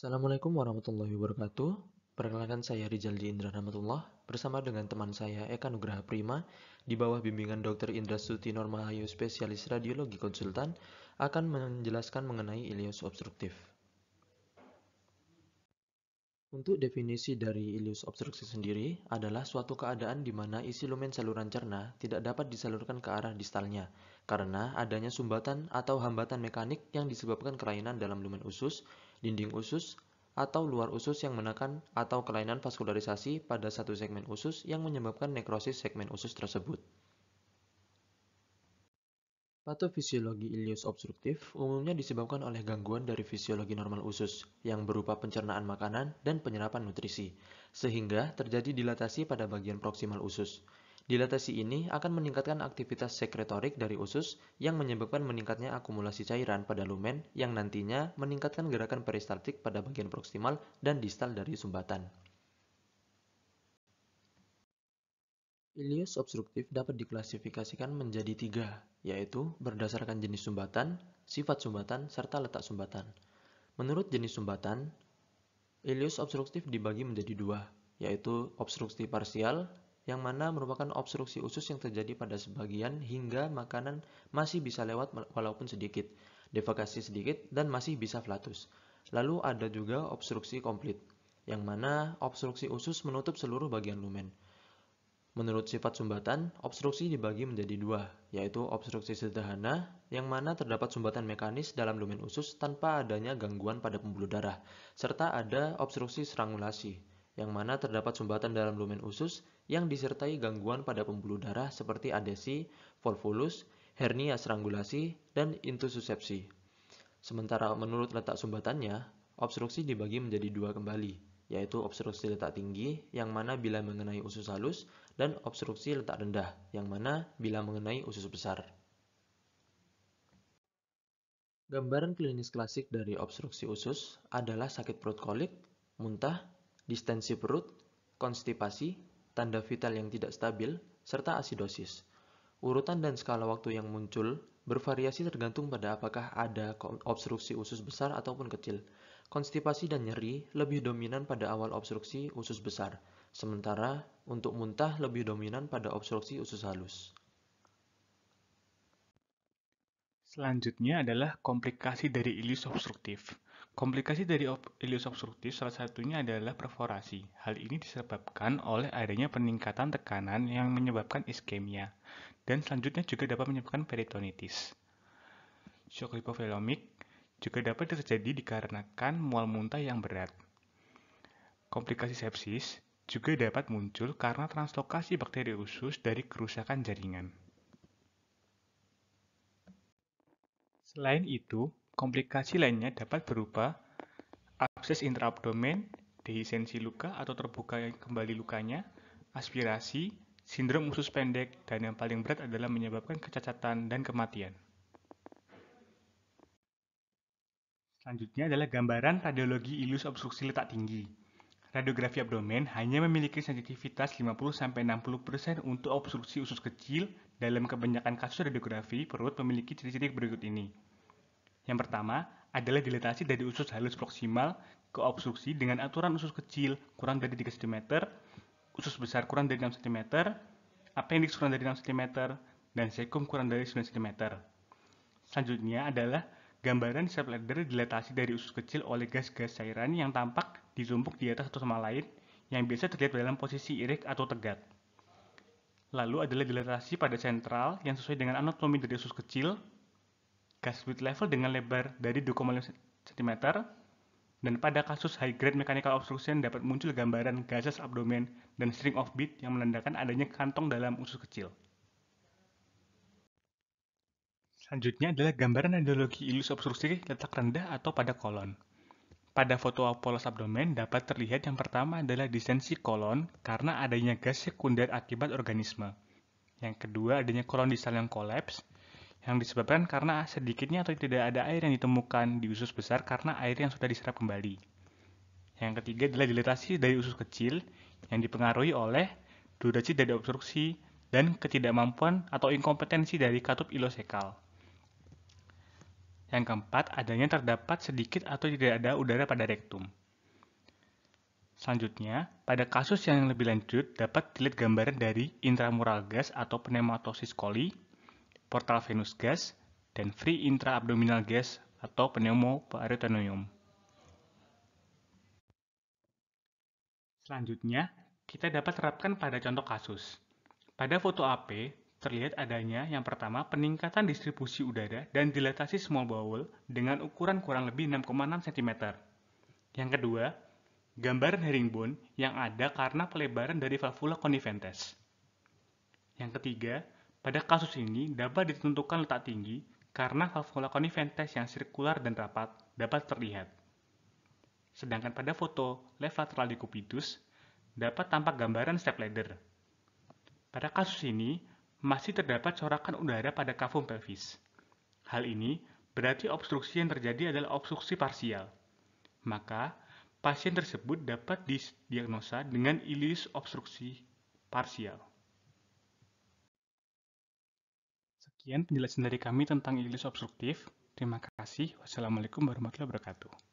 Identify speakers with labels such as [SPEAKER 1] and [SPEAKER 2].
[SPEAKER 1] Assalamualaikum warahmatullahi wabarakatuh. Perkenalkan saya Rizaldi Indra Rahmatullah bersama dengan teman saya Eka Nugraha Prima di bawah bimbingan Dr. Indra Stuti Normahayu spesialis radiologi konsultan akan menjelaskan mengenai ileus obstruktif. Untuk definisi dari ileus obstruktif sendiri adalah suatu keadaan di mana isi lumen saluran cerna tidak dapat disalurkan ke arah distalnya karena adanya sumbatan atau hambatan mekanik yang disebabkan kelainan dalam lumen usus, dinding usus, atau luar usus yang menekan atau kelainan vaskularisasi pada satu segmen usus yang menyebabkan nekrosis segmen usus tersebut. Patofisiologi ileus obstruktif umumnya disebabkan oleh gangguan dari fisiologi normal usus yang berupa pencernaan makanan dan penyerapan nutrisi, sehingga terjadi dilatasi pada bagian proksimal usus. Dilatasi ini akan meningkatkan aktivitas sekretorik dari usus yang menyebabkan meningkatnya akumulasi cairan pada lumen yang nantinya meningkatkan gerakan peristaltik pada bagian proksimal dan distal dari sumbatan. Ileus obstruktif dapat diklasifikasikan menjadi tiga, yaitu berdasarkan jenis sumbatan, sifat sumbatan, serta letak sumbatan. Menurut jenis sumbatan, ileus obstruktif dibagi menjadi dua, yaitu obstruksi parsial, yang mana merupakan obstruksi usus yang terjadi pada sebagian hingga makanan masih bisa lewat walaupun sedikit, defekasi sedikit, dan masih bisa flatus. Lalu ada juga obstruksi komplit, yang mana obstruksi usus menutup seluruh bagian lumen. Menurut sifat sumbatan, obstruksi dibagi menjadi dua, yaitu obstruksi sederhana, yang mana terdapat sumbatan mekanis dalam lumen usus tanpa adanya gangguan pada pembuluh darah, serta ada obstruksi strangulasi, yang mana terdapat sumbatan dalam lumen usus yang disertai gangguan pada pembuluh darah seperti adesi, volvulus, hernia strangulasi, dan intussusepsi. Sementara menurut letak sumbatannya, obstruksi dibagi menjadi dua kembali, yaitu obstruksi letak tinggi yang mana bila mengenai usus halus dan obstruksi letak rendah yang mana bila mengenai usus besar. Gambaran klinis klasik dari obstruksi usus adalah sakit perut kolik, muntah, distensi perut, konstipasi, tanda vital yang tidak stabil, serta asidosis. Urutan dan skala waktu yang muncul bervariasi tergantung pada apakah ada obstruksi usus besar ataupun kecil. Konstipasi dan nyeri lebih dominan pada awal obstruksi usus besar, sementara untuk muntah lebih dominan pada obstruksi usus halus.
[SPEAKER 2] Selanjutnya adalah komplikasi dari ileus obstruktif. Komplikasi dari ileus obstruktif salah satunya adalah perforasi. Hal ini disebabkan oleh adanya peningkatan tekanan yang menyebabkan iskemia, dan selanjutnya juga dapat menyebabkan peritonitis. Shock hipovolemik juga dapat terjadi dikarenakan mual muntah yang berat. Komplikasi sepsis juga dapat muncul karena translokasi bakteri usus dari kerusakan jaringan. Selain itu, komplikasi lainnya dapat berupa abses intraabdomen, dehistensi luka atau terbuka kembali lukanya, aspirasi, sindrom usus pendek, dan yang paling berat adalah menyebabkan kecacatan dan kematian. Selanjutnya adalah gambaran radiologi ileus obstruksi letak tinggi. Radiografi abdomen hanya memiliki sensitivitas 50-60% untuk obstruksi usus kecil. Dalam kebanyakan kasus radiografi perut memiliki ciri-ciri berikut ini. Yang pertama adalah dilatasi dari usus halus proksimal ke obstruksi dengan aturan usus kecil kurang dari 3 cm, usus besar kurang dari 6 cm, appendix kurang dari 6 cm, dan sekum kurang dari 9 cm. Selanjutnya adalah gambaran step ladder dilatasi dari usus kecil oleh gas-gas cairan yang tampak ditumpuk di atas satu sama lain yang biasa terlihat dalam posisi irik atau tegak. Lalu adalah dilatasi pada sentral yang sesuai dengan anatomi dari usus kecil, gas width level dengan lebar dari 2,5 cm, dan pada kasus high grade mechanical obstruction dapat muncul gambaran gases abdomen dan string of bead yang menandakan adanya kantong dalam usus kecil. Selanjutnya adalah gambaran radiologi ileus obstruksi letak rendah atau pada kolon. Pada foto polos abdomen dapat terlihat yang pertama adalah distensi kolon karena adanya gas sekunder akibat organisme. Yang kedua adanya kolon distal yang kolaps, yang disebabkan karena sedikitnya atau tidak ada air yang ditemukan di usus besar karena air yang sudah diserap kembali. Yang ketiga adalah dilatasi dari usus kecil yang dipengaruhi oleh durasi dari obstruksi dan ketidakmampuan atau inkompetensi dari katup ileosekal. Yang keempat, adanya terdapat sedikit atau tidak ada udara pada rektum. Selanjutnya, pada kasus yang lebih lanjut dapat dilihat gambaran dari intramural gas atau pneumatosis coli, portal venous gas, dan free intraabdominal gas atau pneumoperitoneum. Selanjutnya, kita dapat terapkan pada contoh kasus. Pada foto AP, terlihat adanya yang pertama peningkatan distribusi udara dan dilatasi small bowel dengan ukuran kurang lebih 6,6 cm. Yang kedua, gambaran herringbone yang ada karena pelebaran dari valvula conniventes. Yang ketiga, pada kasus ini dapat ditentukan letak tinggi karena valvula conniventes yang sirkular dan rapat dapat terlihat. Sedangkan pada foto left lateral decupidus dapat tampak gambaran step ladder. Pada kasus ini, masih terdapat corakan udara pada kavum pelvis. Hal ini berarti obstruksi yang terjadi adalah obstruksi parsial. Maka, pasien tersebut dapat didiagnosa dengan ileus obstruksi parsial. Sekian penjelasan dari kami tentang ileus obstruktif. Terima kasih. Wassalamualaikum warahmatullahi wabarakatuh.